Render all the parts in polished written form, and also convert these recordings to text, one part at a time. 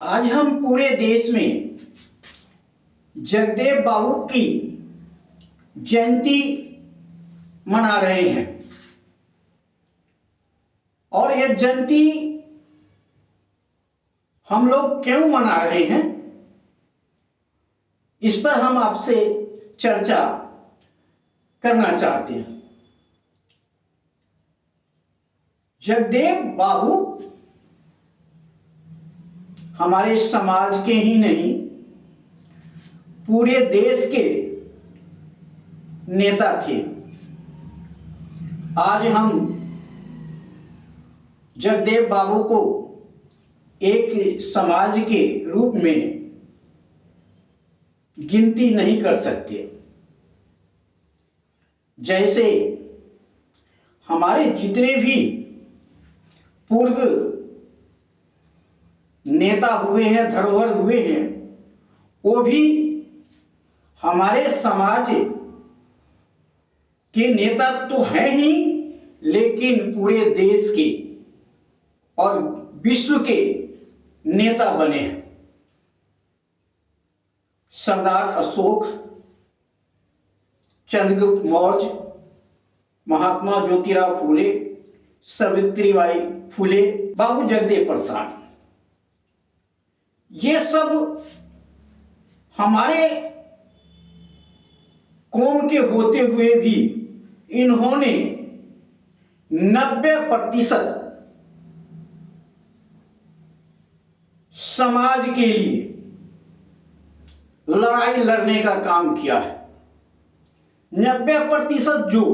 आज हम पूरे देश में जगदेव बाबू की जयंती मना रहे हैं और यह जयंती हम लोग क्यों मना रहे हैं, इस पर हम आपसे चर्चा करना चाहते हैं। जगदेव बाबू हमारे समाज के ही नहीं, पूरे देश के नेता थे। आज हम जगदेव बाबू को एक समाज के रूप में गिनती नहीं कर सकते। जैसे हमारे जितने भी पूर्व नेता हुए हैं, धरोहर हुए हैं, वो भी हमारे समाज के नेता तो हैं ही, लेकिन पूरे देश के और विश्व के नेता बने हैं। सम्राट अशोक, चंद्रगुप्त मौर्य, महात्मा ज्योतिराव फूले, सावित्रीबाई फूले, बाबू जगदेव प्रसाद, ये सब हमारे कौम के होते हुए भी इन्होंने 90% समाज के लिए लड़ाई लड़ने का काम किया है। 90% जो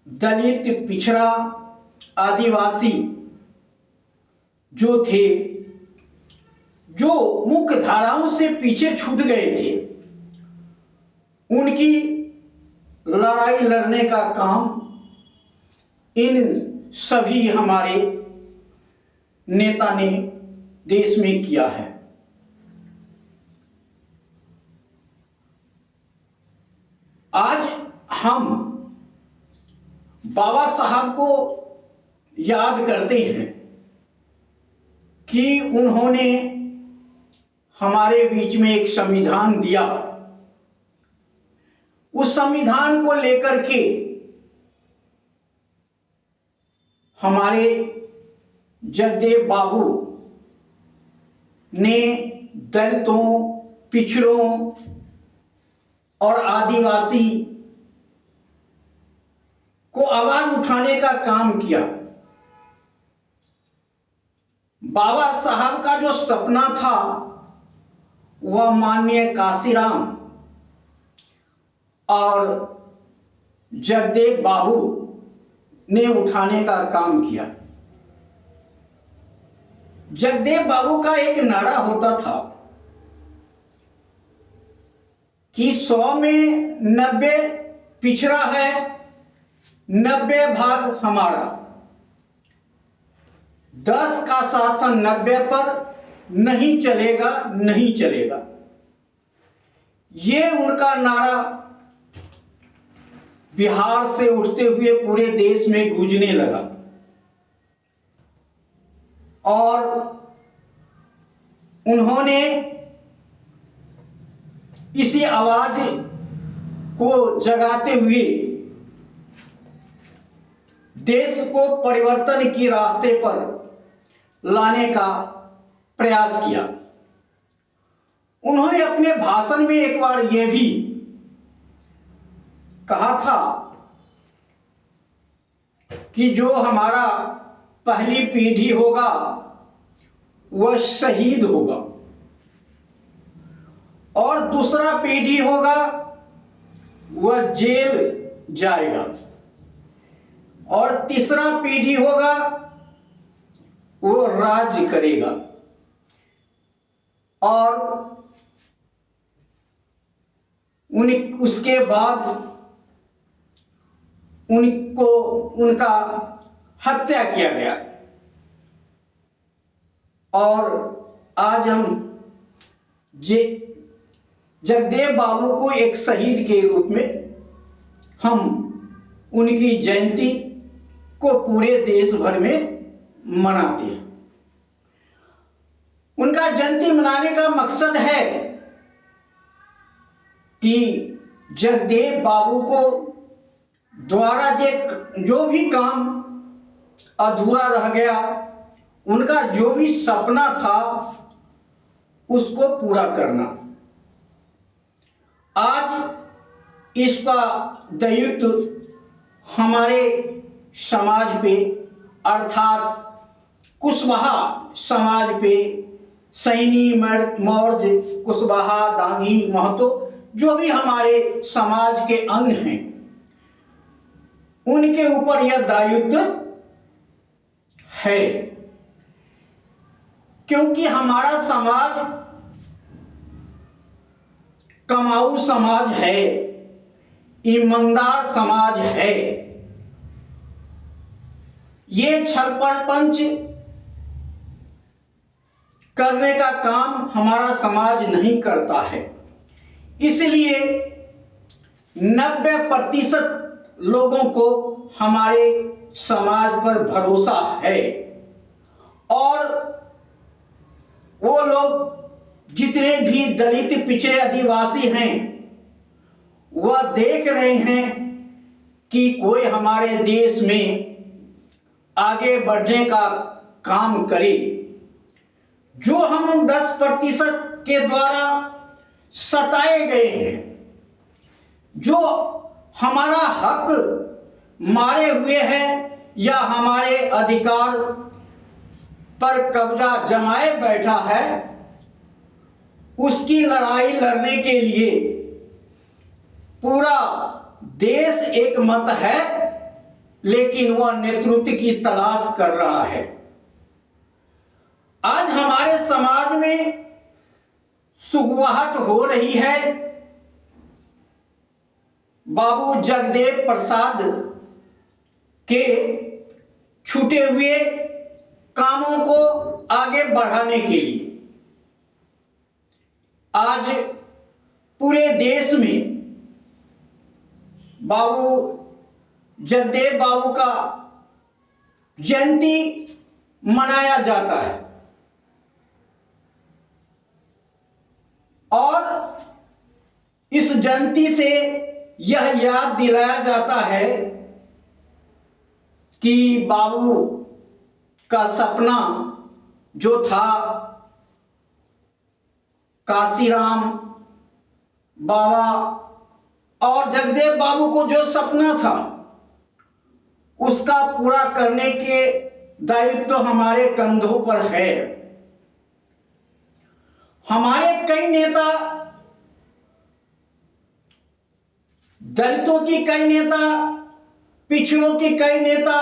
दलित, पिछड़ा, आदिवासी जो थे, जो मुख्य धाराओं से पीछे छूट गए थे, उनकी लड़ाई लड़ने का काम इन सभी हमारे नेता ने देश में किया है। आज हम बाबा साहब को याद करते हैं कि उन्होंने हमारे बीच में एक संविधान दिया। उस संविधान को लेकर के हमारे जगदेव बाबू ने दलितों, पिछड़ों और आदिवासी को आवाज उठाने का काम किया। बाबा साहब का जो सपना था वह माननीय काशीराम और जगदेव बाबू ने उठाने का काम किया। जगदेव बाबू का एक नारा होता था कि 100 में 90 पिछड़ा है, 90 भाग हमारा, 10 का शासन 90 पर नहीं चलेगा, नहीं चलेगा। ये उनका नारा बिहार से उठते हुए पूरे देश में गूंजने लगा और उन्होंने इसी आवाज को जगाते हुए देश को परिवर्तन की रास्ते पर लाने का प्रयास किया। उन्होंने अपने भाषण में एक बार यह भी कहा था कि जो हमारा पहली पीढ़ी होगा वह शहीद होगा, और दूसरा पीढ़ी होगा वह जेल जाएगा, और तीसरा पीढ़ी होगा वो राज्य करेगा, और उसके बाद उनका हत्या किया गया। और आज हम जगदेव बाबू को एक शहीद के रूप में हम उनकी जयंती को पूरे देश भर में मनाते हैं। उनका जयंती मनाने का मकसद है कि जगदेव बाबू को द्वारा जो भी काम अधूरा रह गया, उनका जो भी सपना था उसको पूरा करना। आज इसका दायित्व हमारे समाज पे अर्थात कुशवाहा समाज पे सैनी, मौर्य, कुशवाहा, दांगी, महतो जो भी हमारे समाज के अंग हैं, उनके ऊपर यह दायित्व है। क्योंकि हमारा समाज कमाऊ समाज है, ईमानदार समाज है। ये छल प्रपंच करने का काम हमारा समाज नहीं करता है। इसलिए 90% लोगों को हमारे समाज पर भरोसा है और वो लोग जितने भी दलित, पिछड़े, आदिवासी हैं, वह देख रहे हैं कि कोई हमारे देश में आगे बढ़ने का काम करे। जो हम 10% के द्वारा सताए गए हैं, जो हमारा हक मारे हुए हैं या हमारे अधिकार पर कब्जा जमाए बैठा है, उसकी लड़ाई लड़ने के लिए पूरा देश एक मत है, लेकिन वह नेतृत्व की तलाश कर रहा है। आज हमारे समाज में सुगवाहट हो रही है। बाबू जगदेव प्रसाद के छूटे हुए कामों को आगे बढ़ाने के लिए आज पूरे देश में बाबू जगदेव बाबू का जयंती मनाया जाता है और इस जयंती से यह याद दिलाया जाता है कि बाबू का सपना जो था, काशीराम बाबा और जगदेव बाबू को जो सपना था, उसका पूरा करने के दायित्व तो हमारे कंधों पर है। हमारे कई नेता, दलितों की कई नेता, पिछड़ों की कई नेता,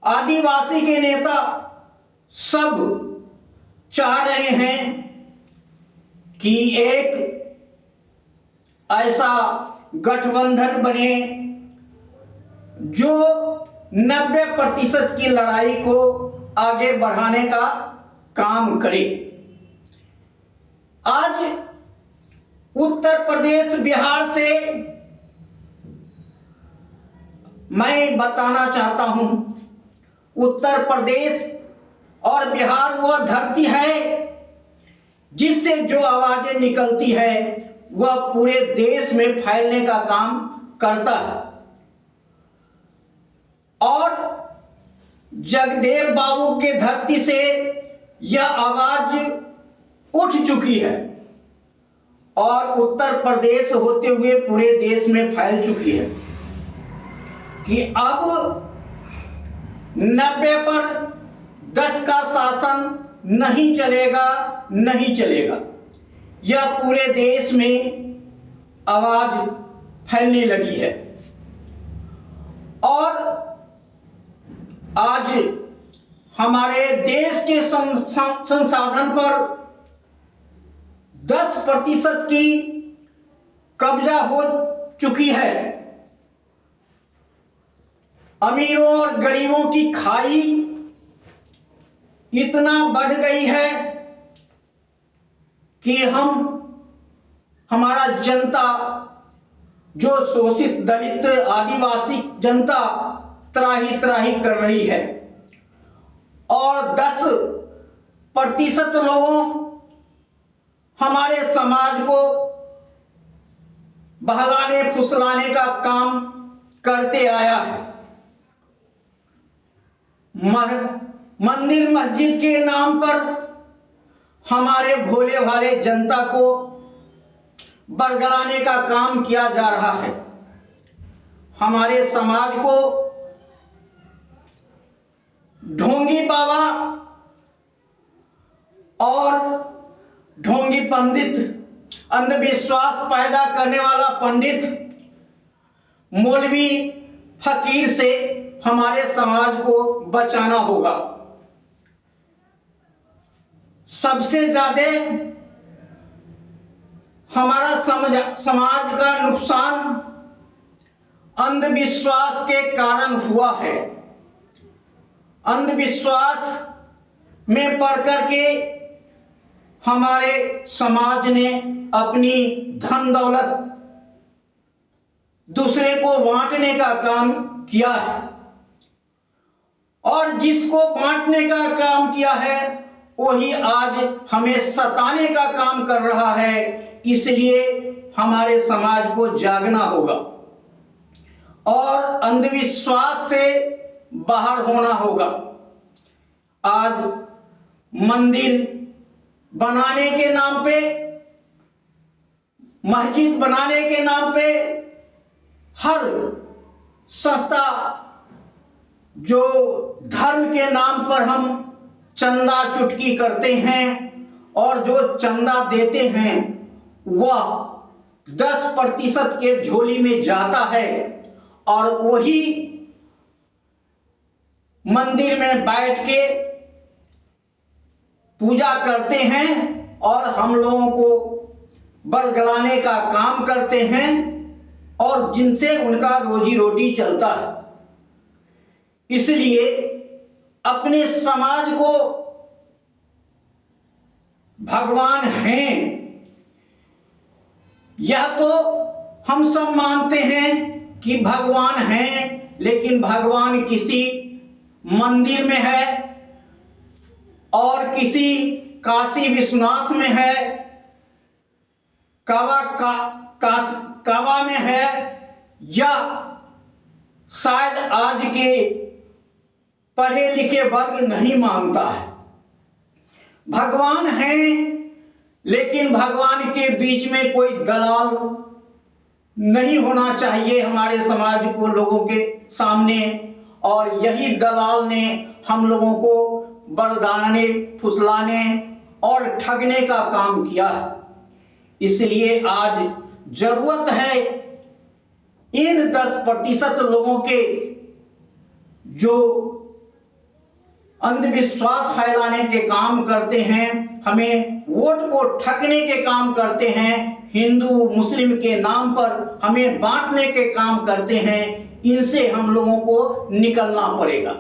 आदिवासी के नेता सब चाह रहे हैं कि एक ऐसा गठबंधन बने जो 90% की लड़ाई को आगे बढ़ाने का काम करे। आज उत्तर प्रदेश, बिहार से मैं बताना चाहता हूं, उत्तर प्रदेश और बिहार वह धरती है जिससे जो आवाजें निकलती है वह पूरे देश में फैलने का काम करता है। और जगदेव बाबू के धरती से यह आवाज उठ चुकी है और उत्तर प्रदेश होते हुए पूरे देश में फैल चुकी है कि अब 90 पर 10 का शासन नहीं चलेगा, नहीं चलेगा। यह पूरे देश में आवाज फैलने लगी है और आज हमारे देश के संसाधन पर 10% की कब्जा हो चुकी है। अमीरों और गरीबों की खाई इतना बढ़ गई है कि हमारा जनता, जो शोषित दलित आदिवासी जनता त्राही त्राही कर रही है और 10 प्रतिशत लोगों हमारे समाज को बहलाने फुसलाने का काम करते आया है। मंदिर मस्जिद के नाम पर हमारे भोले भाले जनता को बरगलाने का काम किया जा रहा है। हमारे समाज को ढोंगी बाबा और ढोंगी पंडित, अंधविश्वास पैदा करने वाला पंडित, मौलवी, फकीर से हमारे समाज को बचाना होगा। सबसे ज्यादा हमारा समाज का नुकसान अंधविश्वास के कारण हुआ है। अंधविश्वास में पड़ करके हमारे समाज ने अपनी धन दौलत दूसरे को बांटने का काम किया है, और जिसको बांटने का काम किया है वही आज हमें सताने का काम कर रहा है। इसलिए हमारे समाज को जागना होगा और अंधविश्वास से बाहर होना होगा। आज मंदिर बनाने के नाम पे, मस्जिद बनाने के नाम पे हर संस्था जो धर्म के नाम पर हम चंदा चुटकी करते हैं और जो चंदा देते हैं वह 10% के झोली में जाता है, और वही मंदिर में बैठ के पूजा करते हैं और हम लोगों को बरगलाने का काम करते हैं, और जिनसे उनका रोजी रोटी चलता है। इसलिए अपने समाज को भगवान हैं, यह तो हम सब मानते हैं कि भगवान हैं, लेकिन भगवान किसी मंदिर में है और किसी काशी विश्वनाथ में है, काबा में है, या शायद आज के पढ़े लिखे वर्ग नहीं मानता है। भगवान हैं, लेकिन भगवान के बीच में कोई दलाल नहीं होना चाहिए हमारे समाज को लोगों के सामने, और यही दलाल ने हम लोगों को बरगलाने फुसलाने और ठगने का काम किया है। इसलिए आज जरूरत है इन 10% लोगों के जो अंधविश्वास फैलाने के काम करते हैं, हमें वोट को ठगने के काम करते हैं, हिंदू मुस्लिम के नाम पर हमें बांटने के काम करते हैं, इनसे हम लोगों को निकलना पड़ेगा।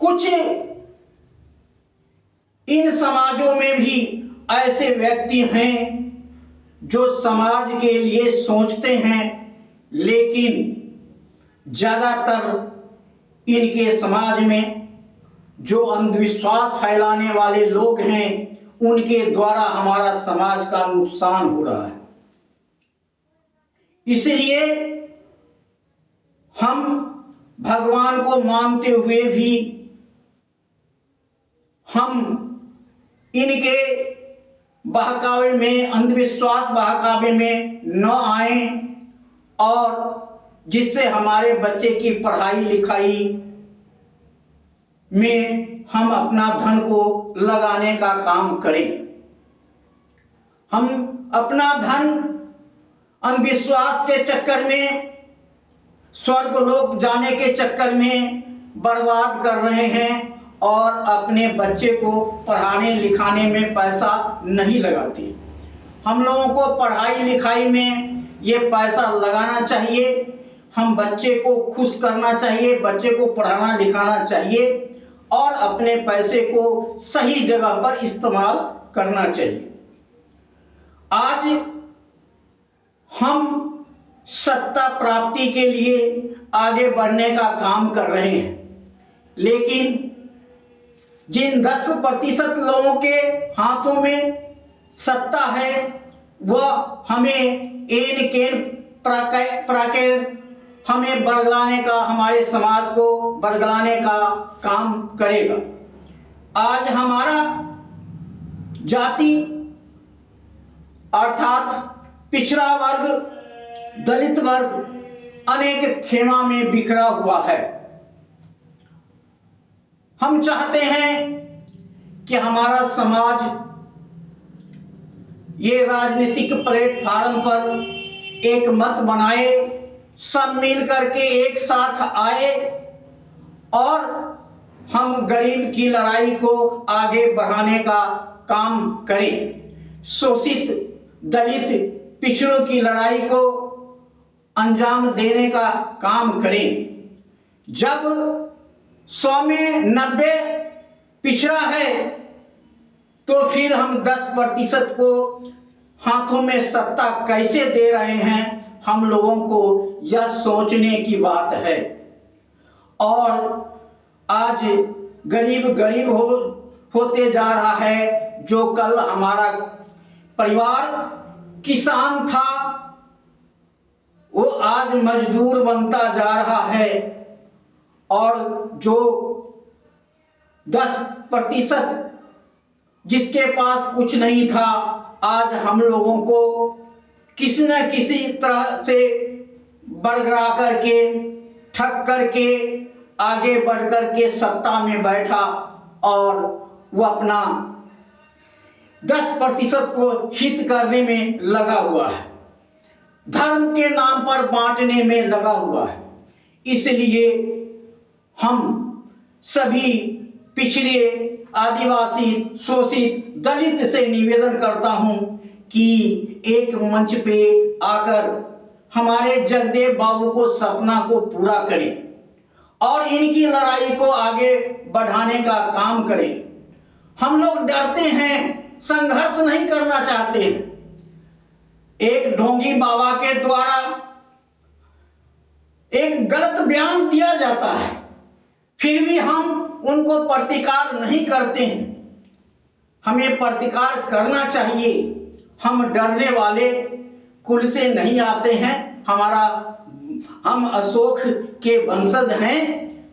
कुछ इन समाजों में भी ऐसे व्यक्ति हैं जो समाज के लिए सोचते हैं, लेकिन ज्यादातर इनके समाज में जो अंधविश्वास फैलाने वाले लोग हैं उनके द्वारा हमारा समाज का नुकसान हो रहा है। इसलिए हम भगवान को मानते हुए भी हम इनके बहकावे में, अंधविश्वास बहकावे में न आए, और जिससे हमारे बच्चे की पढ़ाई लिखाई में हम अपना धन को लगाने का काम करें। हम अपना धन अंधविश्वास के चक्कर में, स्वर्ग लोक जाने के चक्कर में बर्बाद कर रहे हैं, और अपने बच्चे को पढ़ाने लिखाने में पैसा नहीं लगाते। हम लोगों को पढ़ाई लिखाई में ये पैसा लगाना चाहिए, हम बच्चे को खुश करना चाहिए, बच्चे को पढ़ाना लिखाना चाहिए, और अपने पैसे को सही जगह पर इस्तेमाल करना चाहिए। आज हम सत्ता प्राप्ति के लिए आगे बढ़ने का काम कर रहे हैं, लेकिन जिन 10% लोगों के हाथों में सत्ता है वह हमें एन केन प्राकेर हमें बरगलाने का, हमारे समाज को बरगलाने का काम करेगा। आज हमारा जाति अर्थात पिछड़ा वर्ग, दलित वर्ग अनेक खेमा में बिखरा हुआ है। हम चाहते हैं कि हमारा समाज ये राजनीतिक प्लेटफार्म पर एक मत बनाए, सब मिल करके एक साथ आए और हम गरीब की लड़ाई को आगे बढ़ाने का काम करें, शोषित दलित पिछड़ों की लड़ाई को अंजाम देने का काम करें। जब 100 में 90 पिछड़ा है तो फिर हम 10% को हाथों में सत्ता कैसे दे रहे हैं, हम लोगों को यह सोचने की बात है। और आज गरीब गरीब होते जा रहा है। जो कल हमारा परिवार किसान था वो आज मजदूर बनता जा रहा है, और जो 10% जिसके पास कुछ नहीं था आज हम लोगों को किसी न किसी तरह से बरगरा करके ठग करके आगे बढ़ करके सत्ता में बैठा और वो अपना 10% को हित करने में लगा हुआ है, धर्म के नाम पर बांटने में लगा हुआ है। इसलिए हम सभी पिछड़े, आदिवासी, शोषित, दलित से निवेदन करता हूं कि एक मंच पे आकर हमारे जगदेव बाबू को सपना को पूरा करें और इनकी लड़ाई को आगे बढ़ाने का काम करें। हम लोग डरते हैं, संघर्ष नहीं करना चाहते हैं। एक ढोंगी बाबा के द्वारा एक गलत बयान दिया जाता है, फिर भी हम उनको प्रतिकार नहीं करते हैं। हमें प्रतिकार करना चाहिए। हम डरने वाले कुल से नहीं आते हैं। हम अशोक के वंशज हैं।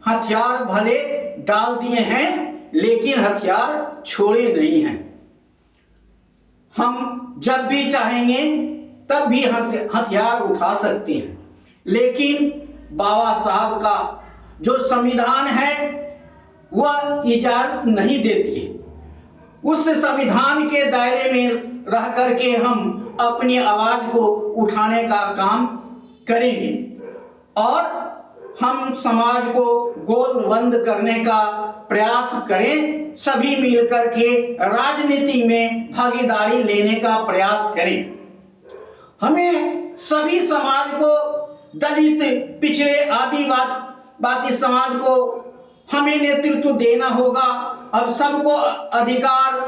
हथियार भले डाल दिए हैं लेकिन हथियार छोड़े नहीं हैं। हम जब भी चाहेंगे तब भी हथियार उठा सकते हैं, लेकिन बाबा साहब का जो संविधान है वह इजाजत नहीं देती है। उस संविधान के दायरे में रह करके हम अपनी आवाज को उठाने का काम करेंगे और हम समाज को गोलबंद करने का प्रयास करें। सभी मिलकर के राजनीति में भागीदारी लेने का प्रयास करें। हमें सभी समाज को, दलित, पिछड़े, आदिवासी समाज को हमें नेतृत्व देना होगा। अब सबको अधिकार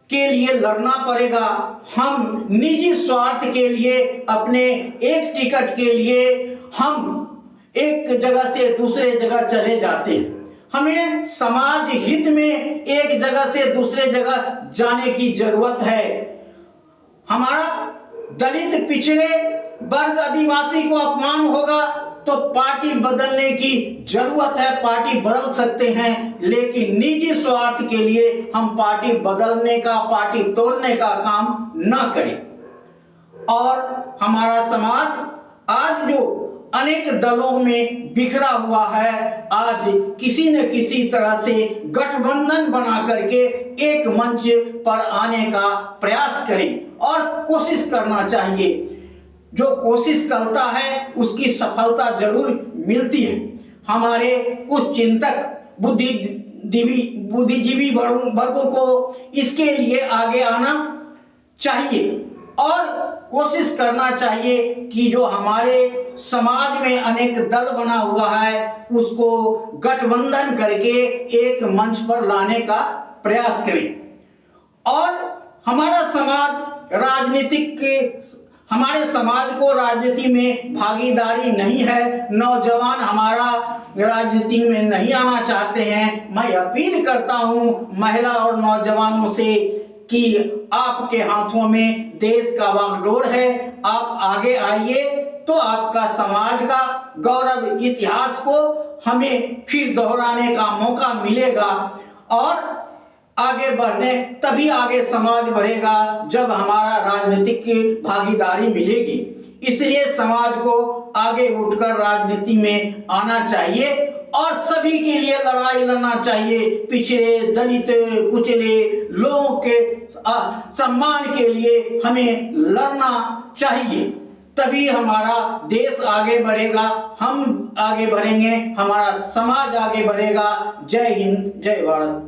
के लिए लड़ना पड़ेगा। हम निजी स्वार्थ के लिए, अपने एक टिकट के लिए हम एक जगह से दूसरे जगह चले जाते हैं। हमें समाज हित में एक जगह से दूसरे जगह जाने की जरूरत है। हमारा दलित, पिछड़े वर्ग, आदिवासी को अपमान होगा तो पार्टी बदलने की जरूरत है। पार्टी बदल सकते हैं, लेकिन निजी स्वार्थ के लिए हम पार्टी बदलने का, पार्टी तोड़ने का काम ना करें। और हमारा समाज आज जो अनेक दलों में बिखरा हुआ है, आज किसी न किसी तरह से गठबंधन बना करके एक मंच पर आने का प्रयास करें और कोशिश करना चाहिए। जो कोशिश करता है उसकी सफलता जरूर मिलती है। हमारे कुछ चिंतक, बुद्धिजीवी वर्गों को इसके लिए आगे आना चाहिए और कोशिश करना चाहिए कि जो हमारे समाज में अनेक दल बना हुआ है उसको गठबंधन करके एक मंच पर लाने का प्रयास करें। और हमारा समाज राजनीतिक हमारे समाज को राजनीति में भागीदारी नहीं है, नौजवान हमारा राजनीति में नहीं आना चाहते हैं। मैं अपील करता हूं महिला और नौजवानों से कि आपके हाथों में देश का बागडोर है, आप आगे आइए तो आपका समाज का गौरव इतिहास को हमें फिर दोहराने का मौका मिलेगा और आगे बढ़ने, तभी आगे समाज बढ़ेगा जब हमारा राजनीतिक भागीदारी मिलेगी। इसलिए समाज को आगे उठकर राजनीति में आना चाहिए और सभी के लिए लड़ाई लड़ना चाहिए। पिछड़े, दलित, कुचले लोगों के सम्मान के लिए हमें लड़ना चाहिए, तभी हमारा देश आगे बढ़ेगा, हम आगे बढ़ेंगे, हमारा समाज आगे बढ़ेगा। जय हिंद, जय भारत।